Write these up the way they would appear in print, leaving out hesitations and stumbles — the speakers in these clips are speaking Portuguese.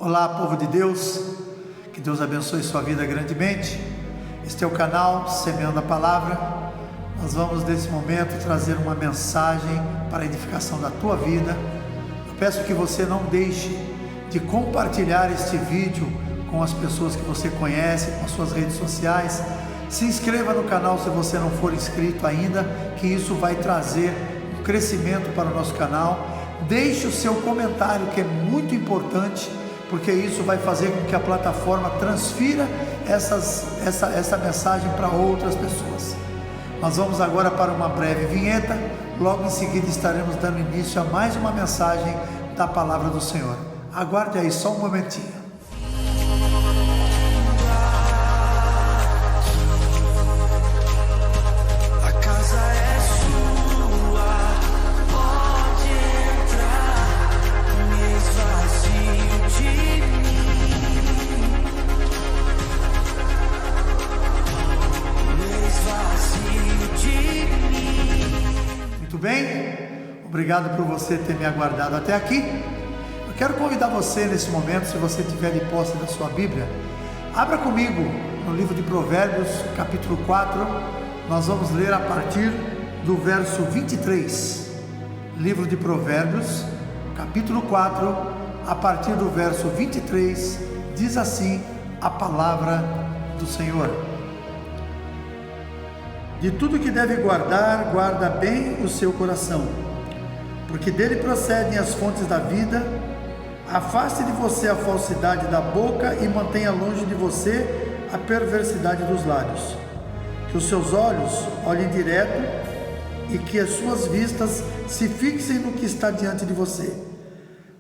Olá, povo de Deus, que Deus abençoe sua vida grandemente. Este é o canal Semeando a Palavra. Nós vamos nesse momento trazer uma mensagem para a edificação da tua vida. Eu peço que você não deixe de compartilhar este vídeo com as pessoas que você conhece, com as suas redes sociais. Se inscreva no canal se você não for inscrito ainda, que isso vai trazer um crescimento para o nosso canal. Deixe o seu comentário, que é muito importante, porque isso vai fazer com que a plataforma transfira essa mensagem para outras pessoas. Nós vamos agora para uma breve vinheta. Logo em seguida estaremos dando início a mais uma mensagem da Palavra do Senhor. Aguarde aí só um momentinho. Bem, obrigado por você ter me aguardado até aqui. Eu quero convidar você nesse momento, se você tiver de posse da sua Bíblia, abra comigo no livro de Provérbios, capítulo 4, nós vamos ler a partir do verso 23. Livro de Provérbios, capítulo 4, a partir do verso 23, diz assim a palavra do Senhor. De tudo que deve guardar, guarda bem o seu coração, porque dele procedem as fontes da vida. Afaste de você a falsidade da boca e mantenha longe de você a perversidade dos lábios. Que os seus olhos olhem direto e que as suas vistas se fixem no que está diante de você.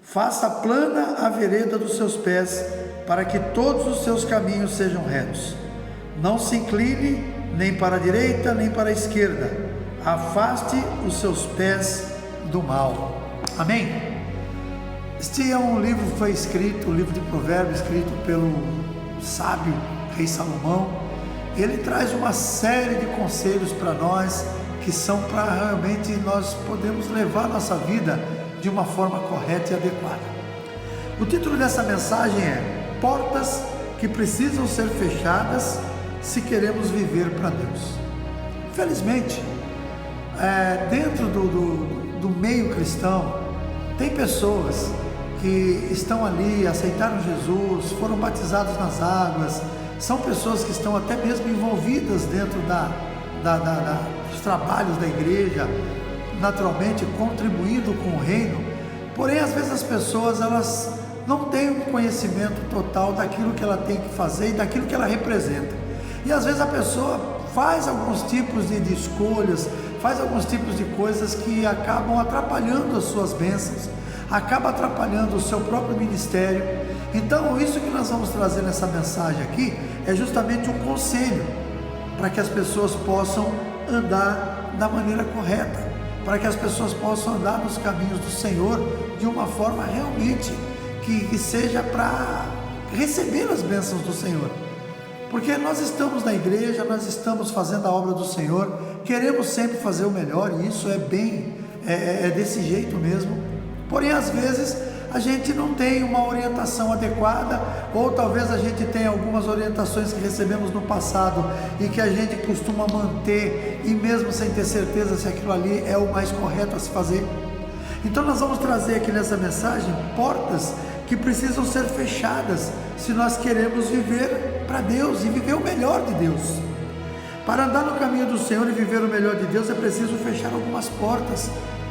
Faça plana a vereda dos seus pés, para que todos os seus caminhos sejam retos. Não se incline nem para a direita, nem para a esquerda. Afaste os seus pés do mal. Amém? Este é um livro que foi escrito, o livro de Provérbios, escrito pelo sábio rei Salomão. Ele traz uma série de conselhos para nós, que são para realmente nós podermos levar a nossa vida de uma forma correta e adequada. O título dessa mensagem é Portas que precisam ser fechadas se queremos viver para Deus. Infelizmente, dentro do meio cristão, tem pessoas que estão ali, aceitaram Jesus, foram batizados nas águas, são pessoas que estão até mesmo envolvidas dentro dos trabalhos da igreja, naturalmente contribuindo com o reino. Porém, às vezes as pessoas elas não têm um conhecimento total daquilo que ela tem que fazer e daquilo que ela representa. E às vezes a pessoa faz alguns tipos de escolhas, faz alguns tipos de coisas que acabam atrapalhando as suas bênçãos, acaba atrapalhando o seu próprio ministério. Então isso que nós vamos trazer nessa mensagem aqui é justamente um conselho para que as pessoas possam andar da maneira correta, para que as pessoas possam andar nos caminhos do Senhor de uma forma realmente que seja para receber as bênçãos do Senhor. Porque nós estamos na igreja, nós estamos fazendo a obra do Senhor, queremos sempre fazer o melhor, e isso é desse jeito mesmo. Porém, às vezes, a gente não tem uma orientação adequada, ou talvez a gente tenha algumas orientações que recebemos no passado e que a gente costuma manter, e mesmo sem ter certeza se aquilo ali é o mais correto a se fazer. Então nós vamos trazer aqui nessa mensagem portas que precisam ser fechadas se nós queremos viver para Deus e viver o melhor de Deus. Para andar no caminho do Senhor e viver o melhor de Deus é preciso fechar algumas portas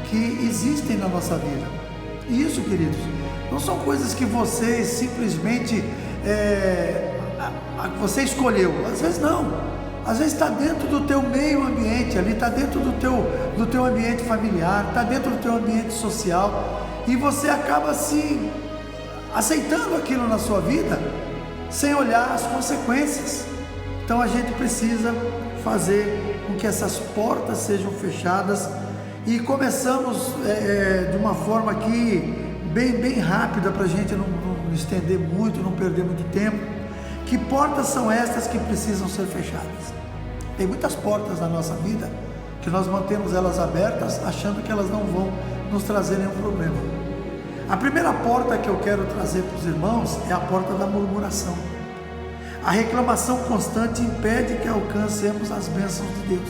que existem na nossa vida. E isso, queridos, não são coisas que você simplesmente você escolheu. Às vezes não, às vezes está dentro do teu meio ambiente ali, está dentro do teu ambiente familiar, está dentro do teu ambiente social, e você acaba assim aceitando aquilo na sua vida sem olhar as consequências. Então a gente precisa fazer com que essas portas sejam fechadas, e começamos de uma forma aqui bem rápida, para a gente não estender muito, não perder muito tempo. Que portas são estas que precisam ser fechadas? Tem muitas portas na nossa vida que nós mantemos elas abertas, achando que elas não vão nos trazer nenhum problema. A primeira porta que eu quero trazer para os irmãos é a porta da murmuração. A reclamação constante impede que alcancemos as bênçãos de Deus.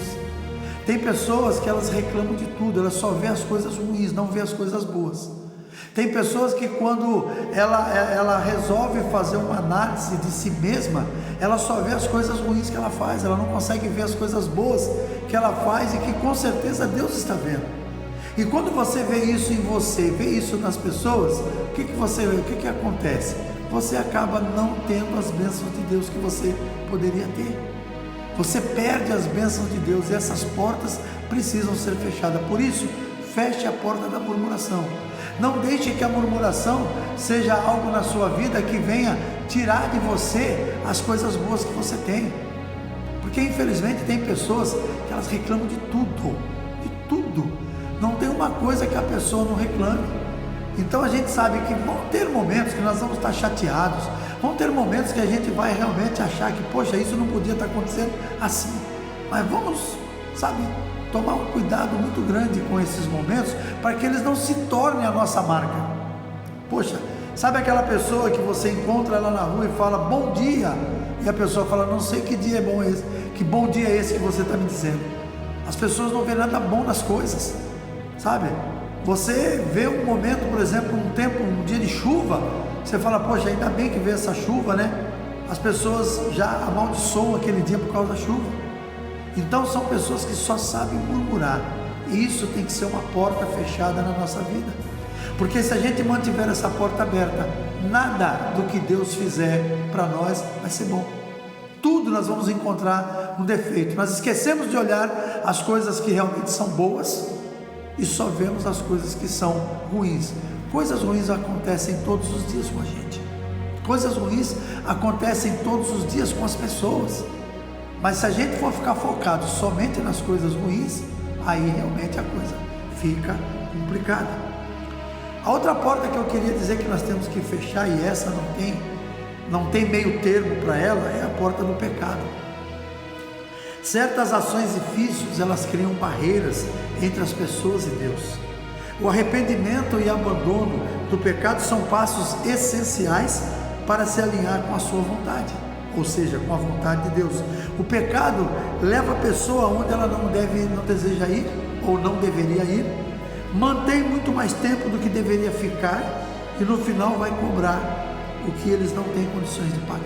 Tem pessoas que elas reclamam de tudo, elas só vê as coisas ruins, não vê as coisas boas. Tem pessoas que quando ela resolve fazer uma análise de si mesma, ela só vê as coisas ruins que ela faz, ela não consegue ver as coisas boas que ela faz e que com certeza Deus está vendo. E quando você vê isso em você, vê isso nas pessoas, o que acontece? Você acaba não tendo as bênçãos de Deus que você poderia ter. Você perde as bênçãos de Deus e essas portas precisam ser fechadas. Por isso, feche a porta da murmuração. Não deixe que a murmuração seja algo na sua vida que venha tirar de você as coisas boas que você tem. Porque infelizmente tem pessoas que elas reclamam de tudo, de tudo. Não tem uma coisa que a pessoa não reclame. Então a gente sabe que vão ter momentos que nós vamos estar chateados, vão ter momentos que a gente vai realmente achar que, poxa, isso não podia estar acontecendo assim. Mas vamos, tomar um cuidado muito grande com esses momentos, para que eles não se tornem a nossa marca. Poxa, sabe aquela pessoa que você encontra ela na rua e fala, bom dia, e a pessoa fala, não sei que dia é bom esse, que bom dia é esse que você está me dizendo. As pessoas não vêem nada bom nas coisas, sabe? Você vê um momento, por exemplo, um dia de chuva, você fala, poxa, ainda bem que veio essa chuva, né? As pessoas já amaldiçoam aquele dia por causa da chuva. Então são pessoas que só sabem murmurar, e isso tem que ser uma porta fechada na nossa vida, porque se a gente mantiver essa porta aberta, nada do que Deus fizer para nós vai ser bom. Tudo nós vamos encontrar um defeito. Nós esquecemos de olhar as coisas que realmente são boas e só vemos as coisas que são ruins. Coisas ruins acontecem todos os dias com a gente, coisas ruins acontecem todos os dias com as pessoas. Mas se a gente for ficar focado somente nas coisas ruins, aí realmente a coisa fica complicada. A outra porta que eu queria dizer que nós temos que fechar, e essa não tem meio termo para ela, é a porta do pecado. Certas ações e vícios, elas criam barreiras entre as pessoas e Deus. O arrependimento e abandono do pecado são passos essenciais para se alinhar com a sua vontade, ou seja, com a vontade de Deus. O pecado leva a pessoa onde ela não deseja ir, ou não deveria ir, mantém muito mais tempo do que deveria ficar, e no final vai cobrar o que eles não têm condições de pagar.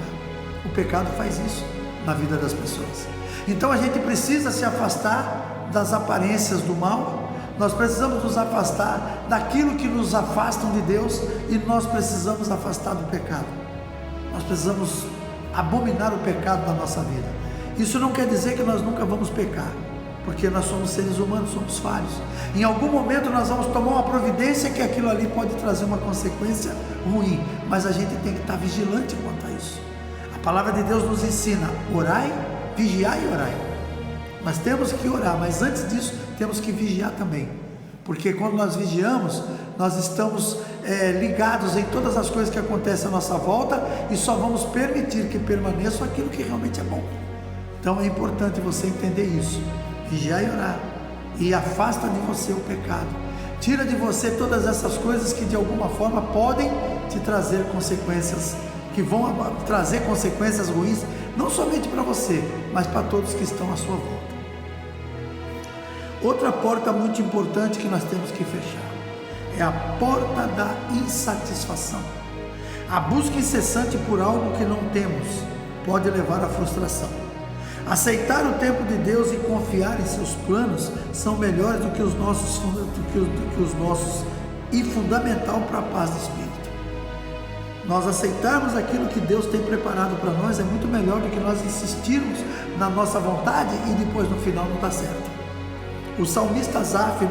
O pecado faz isso na vida das pessoas. Então a gente precisa se afastar das aparências do mal, nós precisamos nos afastar daquilo que nos afastam de Deus, e nós precisamos afastar do pecado. Nós precisamos abominar o pecado na nossa vida. Isso não quer dizer que nós nunca vamos pecar, porque nós somos seres humanos, somos falhos. Em algum momento nós vamos tomar uma providência que aquilo ali pode trazer uma consequência ruim, mas a gente tem que estar vigilante quanto a isso. A palavra de Deus nos ensina: orai, vigiai e orai. Nós temos que orar, mas antes disso temos que vigiar também, porque quando nós vigiamos, nós estamos ligados em todas as coisas que acontecem à nossa volta, e só vamos permitir que permaneça aquilo que realmente é bom. Então é importante você entender isso. Vigiar e orar, e afasta de você o pecado, tira de você todas essas coisas que de alguma forma podem te trazer consequências, que vão trazer consequências ruins, não somente para você, mas para todos que estão à sua volta. Outra porta muito importante que nós temos que fechar é a porta da insatisfação. A busca incessante por algo que não temos pode levar à frustração. Aceitar o tempo de Deus e confiar em seus planos são melhores do que os nossos e fundamental para a paz do espírito. Nós aceitarmos aquilo que Deus tem preparado para nós é muito melhor do que nós insistirmos na nossa vontade e depois no final não dá certo. O salmista Asaf,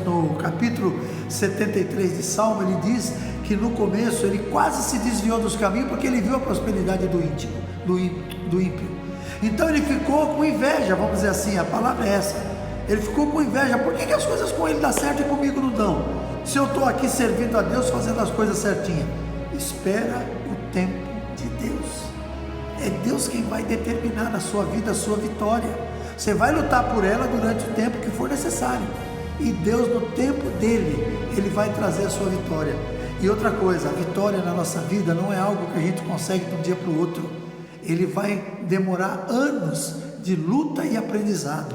no capítulo 73 de Salmo, ele diz que no começo ele quase se desviou dos caminhos, porque ele viu a prosperidade do ímpio. Então ele ficou com inveja, vamos dizer assim, a palavra é essa. Ele ficou com inveja. Por que as coisas com ele dão certo e comigo não dão? Se eu estou aqui servindo a Deus, fazendo as coisas certinhas. Espera o tempo de Deus. É Deus quem vai determinar na sua vida a sua vitória. Você vai lutar por ela durante o tempo que for necessário, e Deus, no tempo dele, ele vai trazer a sua vitória. E outra coisa, a vitória na nossa vida não é algo que a gente consegue de um dia para o outro. Ele vai demorar anos de luta e aprendizado.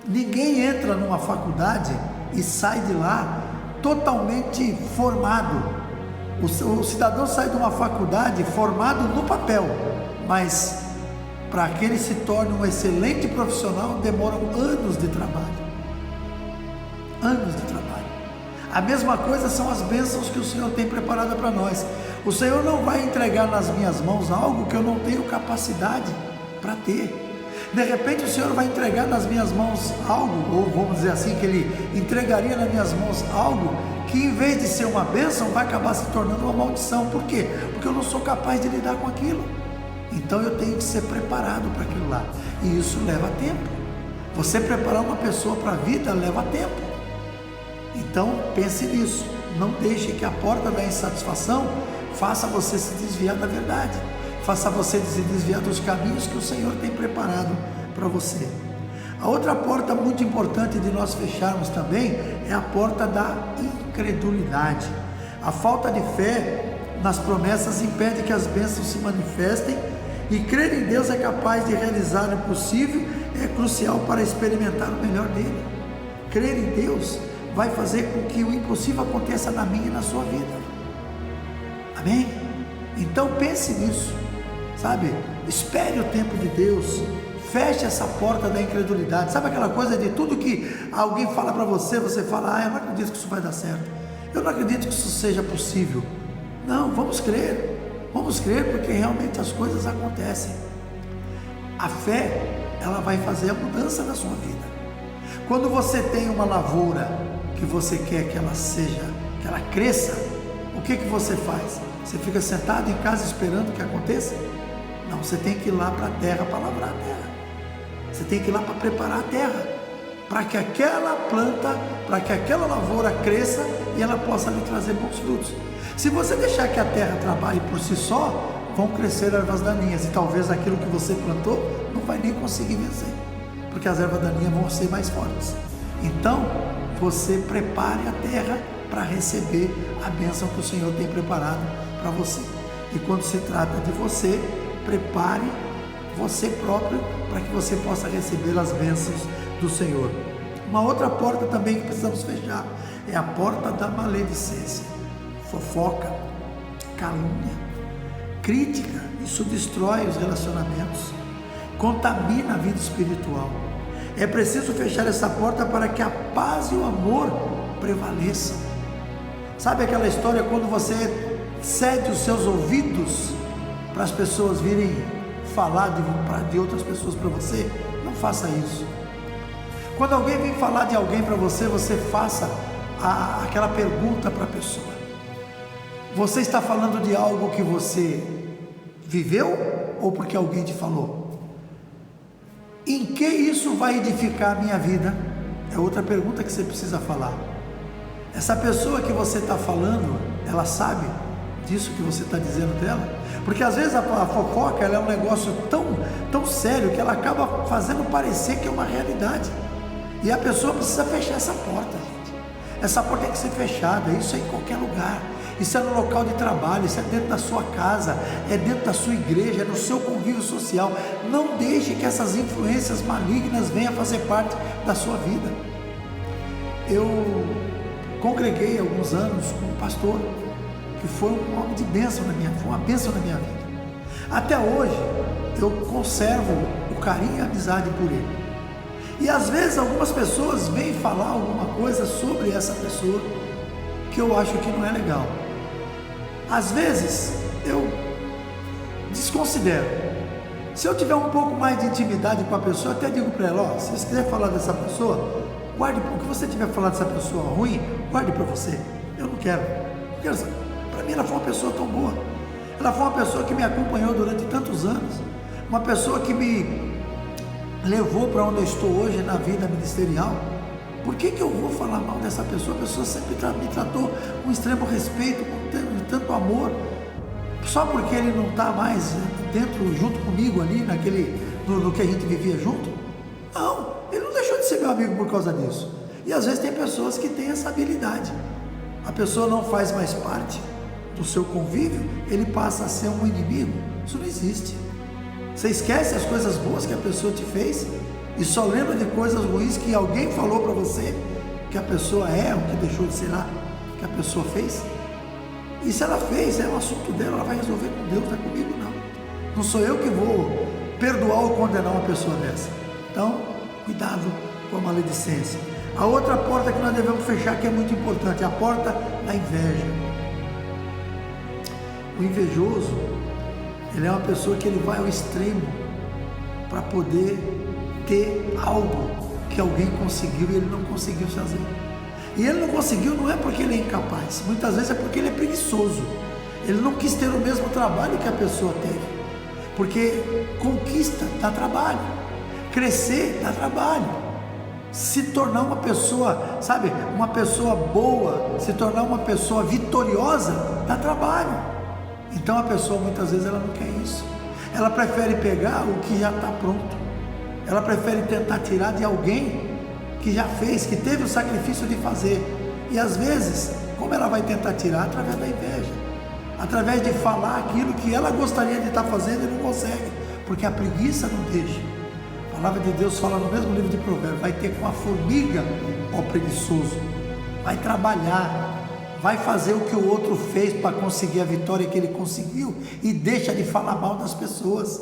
Ninguém entra numa faculdade e sai de lá totalmente formado. O cidadão sai de uma faculdade formado no papel, mas para que ele se torne um excelente profissional, demoram anos de trabalho. Anos de trabalho. A mesma coisa são as bênçãos que o Senhor tem preparado para nós. O Senhor não vai entregar nas minhas mãos algo que eu não tenho capacidade para ter. De repente o Senhor vai entregar nas minhas mãos algo, ou vamos dizer assim, que Ele entregaria nas minhas mãos algo que, em vez de ser uma bênção, vai acabar se tornando uma maldição. Por quê? Porque eu não sou capaz de lidar com aquilo. Então eu tenho que ser preparado para aquilo lá, e isso leva tempo. Você preparar uma pessoa para a vida leva tempo. Então pense nisso, não deixe que a porta da insatisfação faça você se desviar da verdade, faça você se desviar dos caminhos que o Senhor tem preparado para você. A outra porta muito importante de nós fecharmos também é a porta da incredulidade. A falta de fé nas promessas impede que as bênçãos se manifestem, e crer em Deus é capaz de realizar o possível, é crucial para experimentar o melhor dele. Crer em Deus vai fazer com que o impossível aconteça na minha e na sua vida. Amém? Então pense nisso, sabe? Espere o tempo de Deus, feche essa porta da incredulidade. Sabe aquela coisa de tudo que alguém fala para você, você fala, eu não acredito que isso vai dar certo, eu não acredito que isso seja possível. Não, vamos crer porque realmente as coisas acontecem. A fé, ela vai fazer a mudança na sua vida. Quando você tem uma lavoura que você quer que ela cresça, o que você faz? Você fica sentado em casa esperando que aconteça? Não, você tem que ir lá para a terra para lavrar a terra. Você tem que ir lá para preparar a terra, para que aquela planta, para que aquela lavoura cresça e ela possa lhe trazer bons frutos. Se você deixar que a terra trabalhe por si só, vão crescer ervas daninhas, e talvez aquilo que você plantou não vai nem conseguir vencer, porque as ervas daninhas vão ser mais fortes. Então, você prepare a terra para receber a bênção que o Senhor tem preparado para você. E quando se trata de você, prepare você próprio para que você possa receber as bênçãos do Senhor. Uma outra porta também que precisamos fechar é a porta da maledicência. Fofoca, calúnia, crítica, isso destrói os relacionamentos, contamina a vida espiritual. É preciso fechar essa porta para que a paz e o amor prevaleçam. Sabe aquela história quando você cede os seus ouvidos para as pessoas virem falar de outras pessoas para você? Não faça isso. Quando alguém vem falar de alguém para você, você faça aquela pergunta para a pessoa: você está falando de algo que você viveu ou porque alguém te falou? Em que isso vai edificar a minha vida? É outra pergunta que você precisa falar. Essa pessoa que você está falando, ela sabe disso que você está dizendo dela? Porque às vezes a fofoca, ela é um negócio tão sério que ela acaba fazendo parecer que é uma realidade. E a pessoa precisa fechar essa porta, gente. Essa porta tem que ser fechada. Isso é em qualquer lugar. Isso é no local de trabalho, isso é dentro da sua casa, é dentro da sua igreja, é no seu convívio social. Não deixe que essas influências malignas venham fazer parte da sua vida. Eu congreguei há alguns anos com um pastor que foi um homem de bênção foi uma bênção na minha vida. Até hoje eu conservo o carinho e a amizade por ele. E às vezes algumas pessoas vêm falar alguma coisa sobre essa pessoa que eu acho que não é legal. Às vezes eu desconsidero. Se eu tiver um pouco mais de intimidade com a pessoa, eu até digo para ela: se você quiser falar dessa pessoa, guarde. O que você tiver falado dessa pessoa ruim, guarde para você. Eu não quero. Para mim ela foi uma pessoa tão boa. Ela foi uma pessoa que me acompanhou durante tantos anos, uma pessoa que me levou para onde eu estou hoje na vida ministerial. Por que eu vou falar mal dessa pessoa? A pessoa sempre me tratou com extremo respeito, com tanto amor, só porque ele não está mais dentro, junto comigo ali, no que a gente vivia junto? Não, ele não deixou de ser meu amigo por causa disso. E às vezes tem pessoas que têm essa habilidade. a pessoa não faz mais parte do seu convívio, ele passa a ser um inimigo. Isso não existe. Você esquece as coisas boas que a pessoa te fez e só lembra de coisas ruins que alguém falou para você que a pessoa é, ou que deixou de ser lá, que a pessoa fez. E se ela fez, é um assunto dela, ela vai resolver com Deus, não é comigo não. Não sou eu que vou perdoar ou condenar uma pessoa dessa. Então, cuidado com a maledicência. A outra porta que nós devemos fechar, que é muito importante, é a porta da inveja. O invejoso, ele é uma pessoa que ele vai ao extremo para poder ter algo que alguém conseguiu e ele não conseguiu fazer. E ele não conseguiu não é porque ele é incapaz, muitas vezes é porque ele é preguiçoso. Ele não quis ter o mesmo trabalho que a pessoa teve, porque conquista dá trabalho, crescer dá trabalho, se tornar uma pessoa, sabe, uma pessoa boa, se tornar uma pessoa vitoriosa dá trabalho. Então a pessoa muitas vezes ela não quer isso, ela prefere pegar o que já está pronto, ela prefere tentar tirar de alguém que já fez, que teve o sacrifício de fazer. E às vezes, como ela vai tentar tirar? Através da inveja, através de falar aquilo que ela gostaria de estar fazendo e não consegue, porque a preguiça não deixa. A palavra de Deus fala no mesmo livro de Provérbios: vai ter com a formiga, ó preguiçoso, vai trabalhar, vai fazer o que o outro fez para conseguir a vitória que ele conseguiu e deixa de falar mal das pessoas.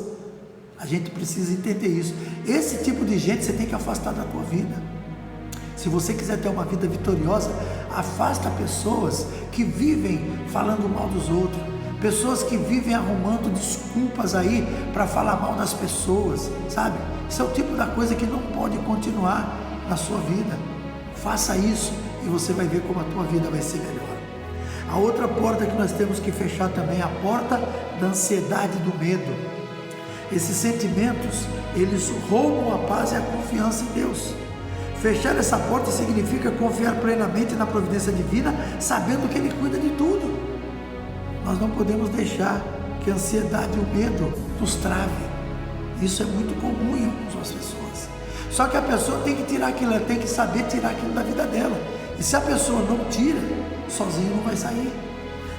A gente precisa entender isso. Esse tipo de gente você tem que afastar da tua vida. Se você quiser ter uma vida vitoriosa, afasta pessoas que vivem falando mal dos outros, pessoas que vivem arrumando desculpas aí para falar mal das pessoas, sabe? Isso é o tipo da coisa que não pode continuar na sua vida. Faça isso e você vai ver como a tua vida vai ser melhor. A outra porta que nós temos que fechar também é a porta da ansiedade e do medo. Esses sentimentos, eles roubam a paz e a confiança em Deus. Fechar essa porta significa confiar plenamente na providência divina, sabendo que Ele cuida de tudo. Nós não podemos deixar que a ansiedade e o medo nos trave. Isso é muito comum em algumas pessoas. Só que a pessoa tem que tirar aquilo, ela tem que saber tirar aquilo da vida dela. E se a pessoa não tira, sozinha não vai sair.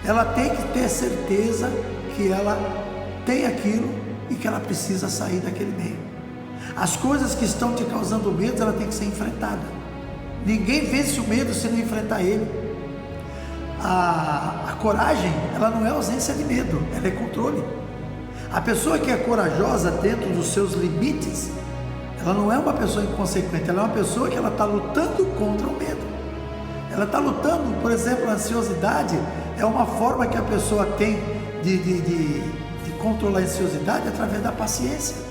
Ela tem que ter certeza que ela tem aquilo e que ela precisa sair daquele meio. As coisas que estão te causando medo, ela tem que ser enfrentada. Ninguém vence o medo se não enfrentar ele. A coragem, ela não é ausência de medo, ela é controle. A pessoa que é corajosa dentro dos seus limites, ela não é uma pessoa inconsequente, ela é uma pessoa que ela está lutando contra o medo. Ela está lutando, por exemplo, a ansiosidade é uma forma que a pessoa tem de controlar a ansiosidade através da paciência.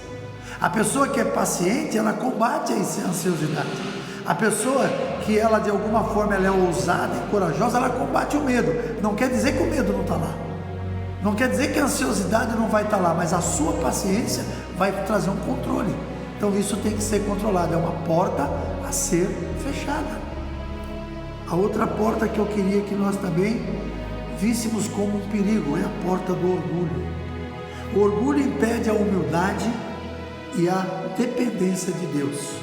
A pessoa que é paciente, ela combate a ansiosidade. A pessoa que ela de alguma forma ela é ousada e corajosa, ela combate o medo. Não quer dizer que o medo não está lá, não quer dizer que a ansiosidade não vai estar lá, mas a sua paciência vai trazer um controle. Então isso tem que ser controlado, é uma porta a ser fechada. A outra porta que eu queria que nós também víssemos como um perigo é a porta do orgulho. O orgulho impede a humildade e a dependência de Deus.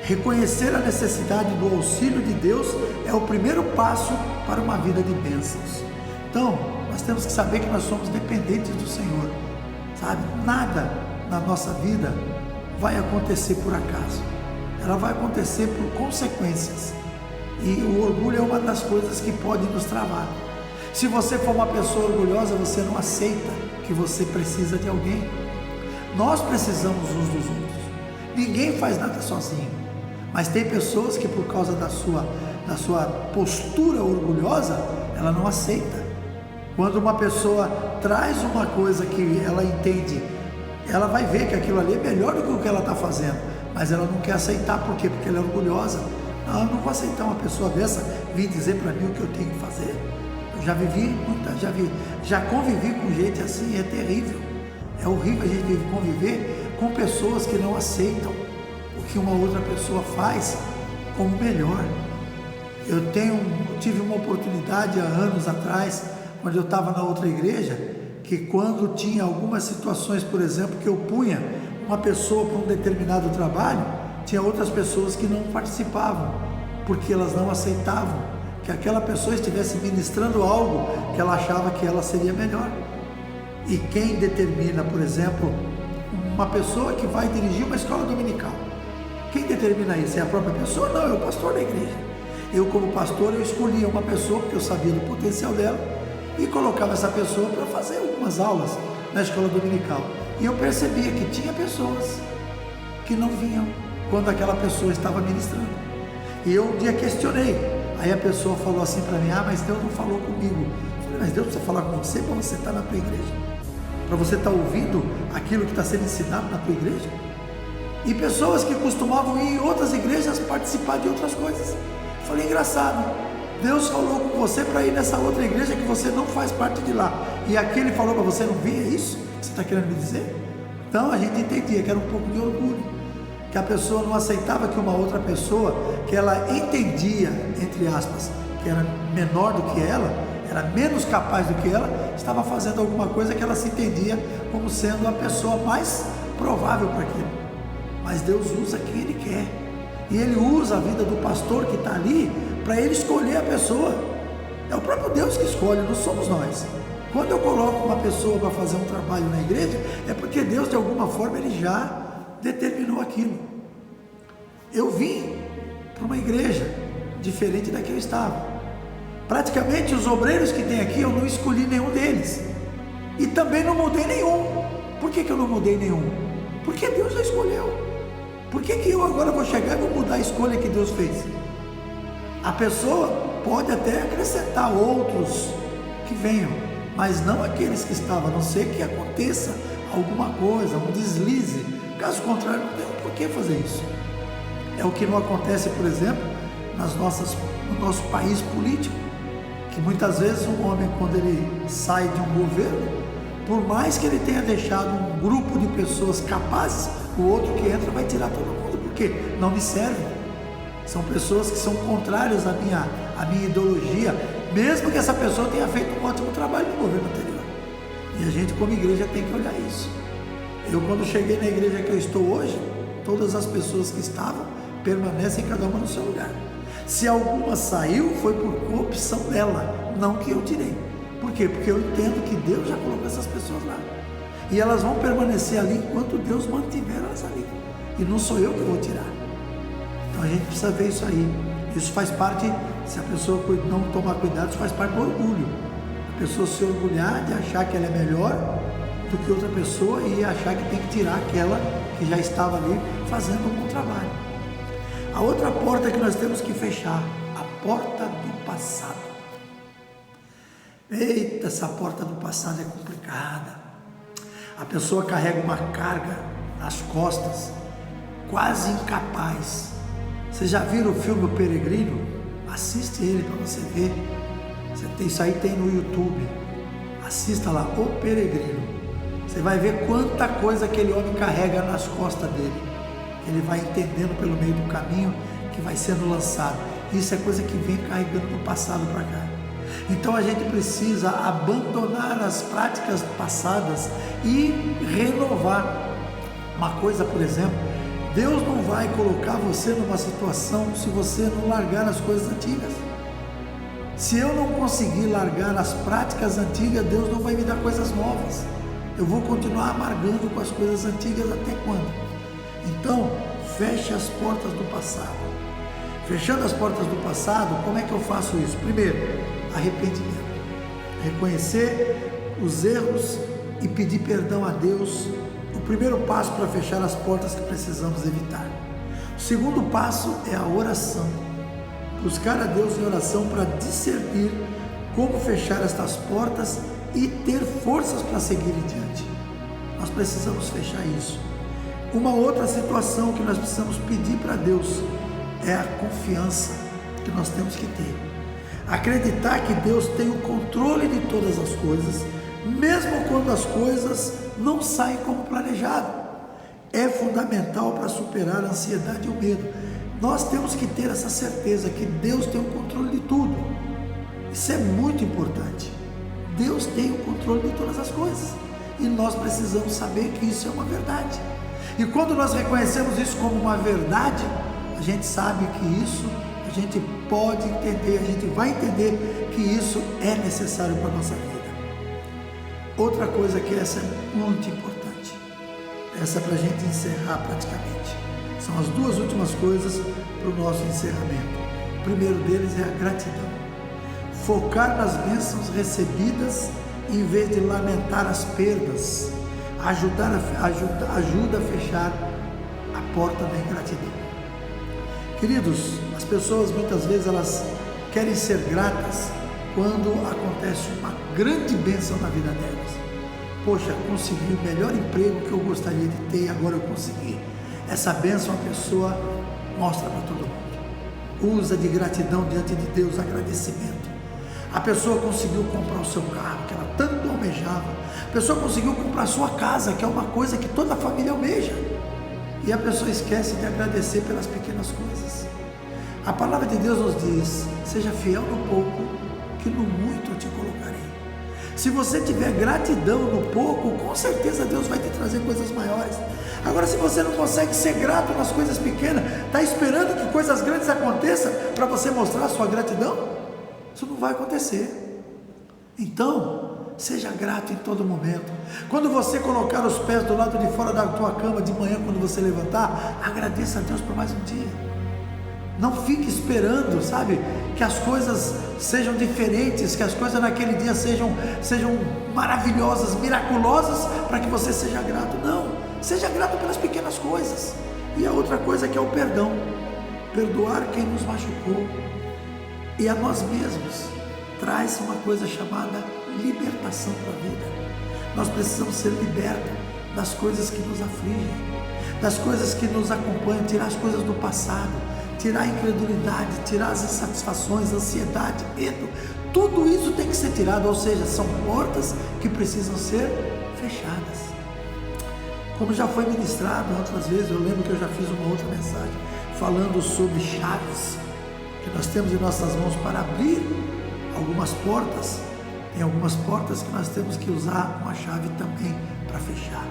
Reconhecer a necessidade do auxílio de Deus é o primeiro passo para uma vida de bênçãos. Então, nós temos que saber que nós somos dependentes do Senhor, sabe? Nada na nossa vida vai acontecer por acaso, ela vai acontecer por consequências, e o orgulho é uma das coisas que pode nos travar. Se você for uma pessoa orgulhosa, você não aceita que você precisa de alguém. Nós precisamos uns dos outros, ninguém faz nada sozinho, mas tem pessoas que por causa da sua postura orgulhosa, ela não aceita. Quando uma pessoa traz uma coisa que ela entende, ela vai ver que aquilo ali é melhor do que o que ela está fazendo, mas ela não quer aceitar. Por quê? Porque ela é orgulhosa. Não, eu não vou aceitar uma pessoa dessa vir dizer para mim o que eu tenho que fazer. Eu já já convivi com gente assim, é terrível. É horrível a gente conviver com pessoas que não aceitam o que uma outra pessoa faz como melhor. Eu tive uma oportunidade há anos atrás, quando eu estava na outra igreja, que quando tinha algumas situações, por exemplo, que eu punha uma pessoa para um determinado trabalho, tinha outras pessoas que não participavam, porque elas não aceitavam que aquela pessoa estivesse ministrando algo que ela achava que ela seria melhor. E quem determina, por exemplo, uma pessoa que vai dirigir uma escola dominical, quem determina isso? É a própria pessoa? Não, é o pastor da igreja. Eu, como pastor, eu escolhia uma pessoa, porque eu sabia do potencial dela, e colocava essa pessoa para fazer algumas aulas na escola dominical. E eu percebia que tinha pessoas que não vinham quando aquela pessoa estava ministrando. E eu um dia questionei. Aí a pessoa falou assim para mim: mas Deus não falou comigo. Eu falei: mas Deus precisa falar com você para você estar na tua igreja, para você estar ouvindo aquilo que está sendo ensinado na tua igreja. E pessoas que costumavam ir em outras igrejas participar de outras coisas. Eu falei: engraçado, Deus falou com você para ir nessa outra igreja que você não faz parte de lá, e aquele falou para você não vir. É isso que você está querendo me dizer? Então a gente entendia que era um pouco de orgulho, que a pessoa não aceitava que uma outra pessoa, que ela entendia, entre aspas, que era menor do que ela, era menos capaz do que ela, estava fazendo alguma coisa que ela se entendia como sendo a pessoa mais provável para aquilo. Mas Deus usa quem Ele quer, e Ele usa a vida do pastor que está ali para Ele escolher a pessoa. É o próprio Deus que escolhe, não somos nós. Quando eu coloco uma pessoa para fazer um trabalho na igreja, é porque Deus, de alguma forma, Ele já determinou aquilo. Eu vim para uma igreja diferente da que eu estava. Praticamente os obreiros que tem aqui, eu não escolhi nenhum deles, e também não mudei nenhum. Por que eu não mudei nenhum? Porque Deus já escolheu. Por que eu agora vou chegar e vou mudar a escolha que Deus fez? A pessoa pode até acrescentar outros que venham, mas não aqueles que estavam, a não ser que aconteça alguma coisa, um deslize. Caso contrário, não tem por que fazer isso. É o que não acontece, por exemplo, no nosso país político, que muitas vezes um homem, quando ele sai de um governo, por mais que ele tenha deixado um grupo de pessoas capazes, o outro que entra vai tirar todo mundo, porque não me serve. São pessoas que são contrárias à minha ideologia, mesmo que essa pessoa tenha feito um ótimo trabalho no governo anterior. E a gente, como igreja, tem que olhar isso. Eu, quando cheguei na igreja que eu estou hoje, todas as pessoas que estavam permanecem cada uma no seu lugar. Se alguma saiu, foi por opção dela, não que eu tirei. Por quê? Porque eu entendo que Deus já colocou essas pessoas lá, e elas vão permanecer ali enquanto Deus mantiver elas ali, e não sou eu que vou tirar. Então a gente precisa ver isso aí. Isso faz parte, se a pessoa não tomar cuidado, isso faz parte do orgulho. A pessoa se orgulhar de achar que ela é melhor do que outra pessoa e achar que tem que tirar aquela que já estava ali fazendo um bom trabalho. A outra porta que nós temos que fechar, a porta do passado. Eita, essa porta do passado é complicada. A pessoa carrega uma carga nas costas, quase incapaz. Vocês já viram o filme O Peregrino? Assiste ele para você ver. Isso aí tem no YouTube. Assista lá, O Peregrino. Você vai ver quanta coisa aquele homem carrega nas costas dele. Ele vai entendendo pelo meio do caminho que vai sendo lançado. Isso é coisa que vem carregando do passado para cá. Então a gente precisa abandonar as práticas passadas e renovar. Uma coisa, por exemplo, Deus não vai colocar você numa situação se você não largar as coisas antigas. Se eu não conseguir largar as práticas antigas, Deus não vai me dar coisas novas. Eu vou continuar amargando com as coisas antigas até quando? Então, feche as portas do passado. Fechando as portas do passado, como é que eu faço isso? Primeiro, arrependimento. Reconhecer os erros e pedir perdão a Deus. O primeiro passo para fechar as portas que precisamos evitar. O segundo passo é a oração. Buscar a Deus em oração para discernir como fechar estas portas e ter forças para seguir em diante. Nós precisamos fechar isso. Uma outra situação que nós precisamos pedir para Deus é a confiança que nós temos que ter. Acreditar que Deus tem o controle de todas as coisas, mesmo quando as coisas não saem como planejado. É fundamental para superar a ansiedade e o medo. Nós temos que ter essa certeza que Deus tem o controle de tudo. Isso é muito importante. Deus tem o controle de todas as coisas, e nós precisamos saber que isso é uma verdade. E quando nós reconhecemos isso como uma verdade, a gente sabe que isso a a gente pode entender, a gente vai entender que isso é necessário para a nossa vida. Outra coisa que essa é muito importante, essa é para a gente encerrar praticamente. São as duas últimas coisas para o nosso encerramento. O primeiro deles é a gratidão. Focar nas bênçãos recebidas em vez de lamentar as perdas, ajuda a fechar a porta da ingratidão. Queridos, as pessoas muitas vezes elas querem ser gratas quando acontece uma grande bênção na vida delas. Poxa, consegui o melhor emprego que eu gostaria de ter e agora eu consegui. Essa bênção a pessoa mostra para todo mundo. Usa de gratidão diante de Deus, agradecimento. A pessoa conseguiu comprar o seu carro, que ela tanto almejava. A pessoa conseguiu comprar a sua casa, que é uma coisa que toda a família almeja. E a pessoa esquece de agradecer pelas pequenas coisas. A palavra de Deus nos diz: seja fiel no pouco, que no muito eu te colocarei. Se você tiver gratidão no pouco, com certeza Deus vai te trazer coisas maiores. Agora, se você não consegue ser grato nas coisas pequenas, está esperando que coisas grandes aconteçam para você mostrar a sua gratidão? Isso não vai acontecer. Então, seja grato em todo momento. Quando você colocar os pés do lado de fora da tua cama de manhã, quando você levantar, agradeça a Deus por mais um dia. Não fique esperando, sabe, que as coisas sejam diferentes, que as coisas naquele dia sejam maravilhosas, miraculosas, para que você seja grato. Não, seja grato pelas pequenas coisas. E a outra coisa que é o perdão. Perdoar quem nos machucou. E a nós mesmos traz uma coisa chamada libertação para a vida. Nós precisamos ser libertos das coisas que nos afligem, das coisas que nos acompanham, tirar as coisas do passado, tirar a incredulidade, tirar as insatisfações, a ansiedade, medo. Tudo isso tem que ser tirado, ou seja, são portas que precisam ser fechadas. Como já foi ministrado outras vezes, eu lembro que eu já fiz uma outra mensagem falando sobre chaves que nós temos em nossas mãos para abrir algumas portas. Tem algumas portas que nós temos que usar uma chave também para fechar.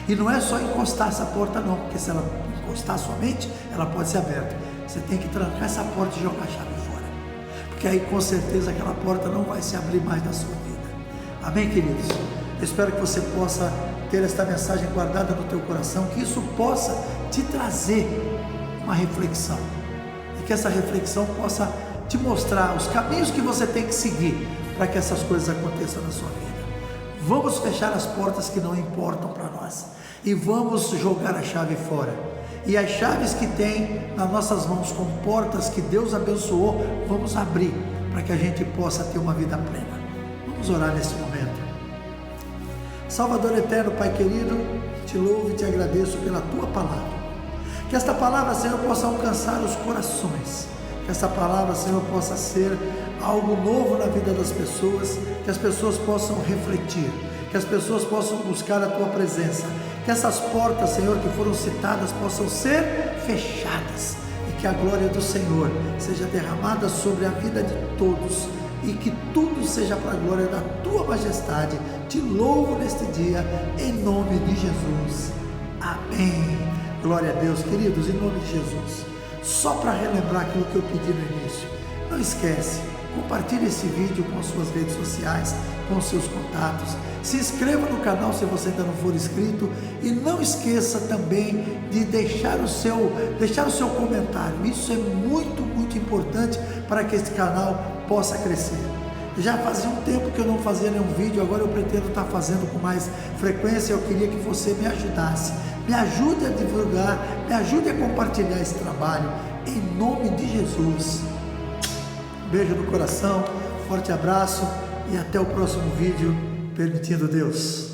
E não é só encostar essa porta não, porque se ela encostar somente, ela pode ser aberta. Você tem que trancar essa porta e jogar a chave fora, porque aí com certeza aquela porta não vai se abrir mais na sua vida. Amém, queridos? Eu espero que você possa ter esta mensagem guardada no teu coração, que isso possa te trazer uma reflexão, e que essa reflexão possa te mostrar os caminhos que você tem que seguir para que essas coisas aconteçam na sua vida. Vamos fechar as portas que não importam para nós e vamos jogar a chave fora. E as chaves que tem nas nossas mãos com portas que Deus abençoou, vamos abrir para que a gente possa ter uma vida plena. Vamos orar nesse momento. Salvador eterno, Pai querido, te louvo e te agradeço pela tua palavra. Que esta palavra, Senhor, possa alcançar os corações. Que essa palavra, Senhor, possa ser algo novo na vida das pessoas, que as pessoas possam refletir, que as pessoas possam buscar a tua presença, que essas portas, Senhor, que foram citadas possam ser fechadas e que a glória do Senhor seja derramada sobre a vida de todos e que tudo seja para a glória da tua majestade. Te louvo neste dia, em nome de Jesus. Amém. Glória a Deus, queridos, em nome de Jesus. Só para relembrar aquilo que eu pedi no início, não esquece, compartilhe esse vídeo com as suas redes sociais, com os seus contatos, se inscreva no canal se você ainda não for inscrito e não esqueça também de deixar o seu comentário. Isso é muito, muito importante para que este canal possa crescer. Já fazia um tempo que eu não fazia nenhum vídeo, agora eu pretendo estar fazendo com mais frequência. Eu queria que você me ajudasse, me ajude a divulgar, me ajude a compartilhar esse trabalho, em nome de Jesus. Beijo no coração, forte abraço e até o próximo vídeo, permitindo Deus.